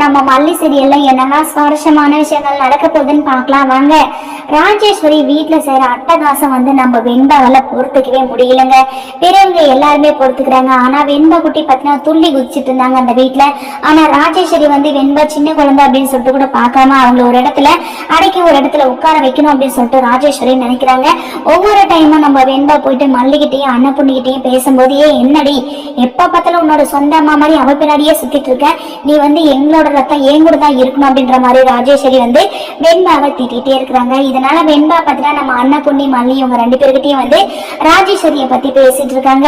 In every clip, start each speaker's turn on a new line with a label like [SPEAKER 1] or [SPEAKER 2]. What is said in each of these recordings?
[SPEAKER 1] நம்ம மல்லி சீரியல்ல என்னெல்லாம் சுவாரஸ்யமான விஷயங்கள் நடக்க போகுதுன்னு பார்க்கலாம் வாங்க. ராஜேஸ்வரி வீட்டுல செய்யற அட்டகாசம் நம்ம வெண்பாவால பொறுத்துக்கவே முடியலங்க. பெரியவங்க எல்லாருமே பொறுத்துக்கிறாங்க. ஆனா வெண்பா குட்டி பாத்தீங்கன்னா துள்ளி குதிச்சிட்டு இருந்தாங்க அந்த வீட்டுல. ஆனா ராஜேஸ்வரி வெண்பா சின்ன குழந்தை அப்படின்னு சொல்லிட்டு கூட பார்க்காம அவங்க ஒரு இடத்துல அடைக்கி ஒரு இடத்துல உட்கார வைக்கணும் அப்படின்னு சொல்லிட்டு ராஜேஸ்வரி நினைக்கிறாங்க. ஒவ்வொரு டைமும் நம்ம வெண்பா போயிட்டு மல்லிகிட்டையும் அன்னபுண்ணிக்கிட்டையும் பேசும்போது என்னடி எப்ப பார்த்தாலும் உன்னோட சொந்த அம்மா மாதிரி அவ பின்னாடியே சுத்திட்டு இருக்க, நீ எங்களோட ரத்தம் ஏன் கூட தான் இருக்கணும் அப்படின்ற மாதிரி ராஜேஸ்வரி வெண்பாவை திட்டிகிட்டே இருக்கிறாங்க. இதனால வெண்பா பார்த்தீங்கன்னா நம்ம அன்னபுண்ணி மல்லி இவங்க ரெண்டு பேருக்கிட்டையும் ராஜேஸ்வரியை பத்தி பேசிட்டு இருக்காங்க.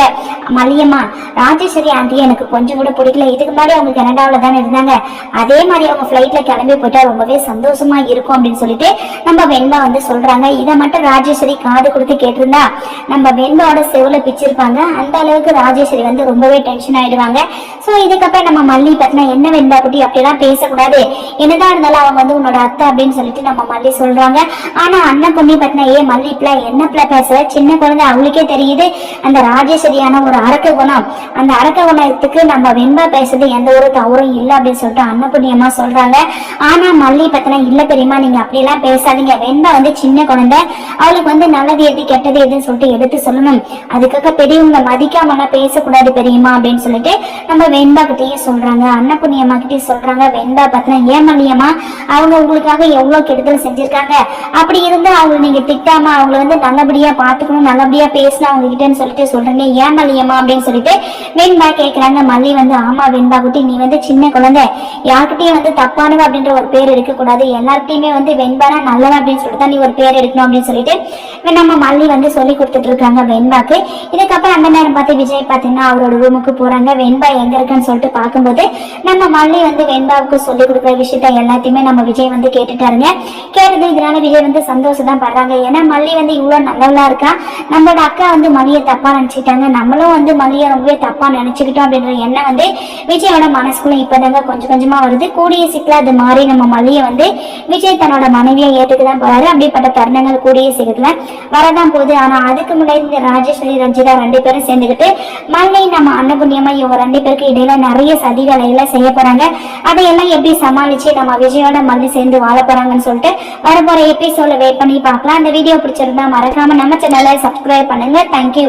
[SPEAKER 1] மல்லியம்மா, ராஜேஸ்வரி ஆண்டி எனக்கு கொஞ்சம் கூட பிடிக்கல. இதுக்கு முன்னாடி அவங்க கனடாவில் தானே இருந்தாங்க, அதே மாதிரி அவங்க ஃபிளைட்ல கிளம்பி போயிட்டா ரொம்பவே சந்தோஷமா இருக்கும் அப்படின்னு சொல்லிட்டு நம்ம வெண்பா சொல்றாங்க. இதை மட்டும் ராஜேஸ்வரி காது கொடுத்து கேட்டிருந்தா நம்ம வெண்பாவோட செவுல பிச்சிருப்பாங்க. அந்த அளவுக்கு ராஜேஸ்வரி ரொம்பவே டென்ஷன் ஆயிடுவாங்க. சோ இதுக்கப்புறம் நம்ம மல்லி பத்தினா என்ன வெண்பா குட்டி அப்படிலாம் பேசக்கூடாது, என்னதான் இருந்தாலும் அவங்க உன்னோட அத்தை அப்படின்னு சொல்லிட்டு நம்ம மல்லி சொல்றாங்க. ஆனா அண்ணன் பொண்ணி பத்தினா மல்லி பிள்ளை என்ன பிள்ளை பேசுற, சின்ன குழந்தை அவளுக்கே தெரியுது அந்த ராஜேஸ்வரியான ஒரு அரக்க குணம், அந்த அரக்க குணத்துக்கு நம்ம வெண்பா பேசுறது எந்த ஒரு தவறும் இல்லை அப்படின்னு சொல்லிட்டு அன்னபுண்ணியம்மா சொல்றாங்க. ஆனா மல்லி பத்தினா இல்ல பெரியமா, நீங்க அப்படியெல்லாம் பேசாதீங்க. வெண்பா சின்ன குழந்தை, அவளுக்கு நல்லது எது கெட்டது எதுன்னு சொல்லிட்டு எடுத்து சொல்லணும். அதுக்காக பெரியவங்களை மதிக்காமலாம் பேசக்கூடாது பெரியம்மா அப்படின்னு சொல்லிட்டு நம்ம வெண்பா கிட்டேயே சொல்றாங்க. அன்னபுண்ணியம்மா கிட்டே சொல்றாங்க. வெண்பா பத்தினா மல்லியம்மா, அவங்க உங்களுக்காக எவ்வளவு கெடுதல் செஞ்சிருக்காங்க, அப்படி இருந்தா அவங்க நீங்க திட்டாம அவங்களை நல்லபடியா பாத்துக்கணும், நல்லபடியா பேசணும் அவங்க கிட்டன்னு சொல்லிட்டு சொல்றீங்க மல்லியம்மா அப்படின்னு சொல்லிட்டு வெண்பா கேட்கிறாங்க. மல்லி ஆமா வெண்பா குட்டி, நீ சின்ன குழந்தை, யார்கிட்டயும் தப்பானவ அப்படின்ற ஒரு பேர் எடுக்க கூடாது, எல்லார்கிட்டயுமே வெண்பானா நல்லவன் அப்படின்னு சொல்லிட்டு நீ ஒரு பேர் எடுக்கணும் அப்படின்னு சொல்லிட்டு நம்ம மல்லி சொல்லி கொடுத்துட்டு இருக்காங்க வெண்பாக்கு. இதுக்கப்புறம் அந்த நேரம் பார்த்து விஜய் பாத்தீங்கன்னா அவரோட ரூமுக்கு போறாங்க. வெண்பா எங்க இருக்குன்னு சொல்லிட்டு பார்க்கும்போது நம்ம மல்லி வெண்பாவுக்கு சொல்லி கொடுக்குற விஷயத்த எல்லாத்தையுமே நம்ம விஜய் கேட்டுட்டாருங்க. கேட்டது இதனால விஜய் சந்தோஷம் தான் படுறாங்க. ஏன்னா மல்லி இவ்வளவு நல்லவளா இருக்கா, நம்மளோட அக்கா மல்லியை தப்பா நினைச்சிட்டாங்க, நம்மளும் மல்லியை ரொம்பவே தப்பா நினைச்சுக்கிட்டோம் அப்படின்ற எண்ணம் விஜயோட மனசுக்குள்ள இப்பதாங்க கொஞ்சம் கொஞ்சமா வருது. கூடிய சீக்கிரம் அது மாறி நம்ம மல்லியை விஜய் தன்னோட மனைவியை ஏற்றுக்குதான் போறாரு. அப்படிப்பட்ட தருணங்கள் கூடிய சீக்கிரத்துல வரதான் போகுது. ஆனா அதுக்கு முன்னாடி இந்த ராஜேஸ்வரி ரஞ்சிதா ரெண்டு பேரும் சேர்ந்துக்கிட்டு மல்லி நம்ம அன்னபுண்ணியம்மா இவங்க ரெண்டு பேருக்கு இடையில நிறைய சதி வேலைகளை செய்ய போறாங்க. அதையெல்லாம் எப்படி சமாளிச்சு நம்ம விஜயோட மல்லி சேர்ந்து வாழ போறாங்கன்னு சொல்லிட்டு வரப்போற எபிசோட வெயிட் பண்ணி பார்க்கலாம். அந்த வீடியோ பிடிச்சிருந்தா மறக்காம நம்ம சேனலை சப்ஸ்கிரைப் பண்ணுங்க. தேங்க்யூ.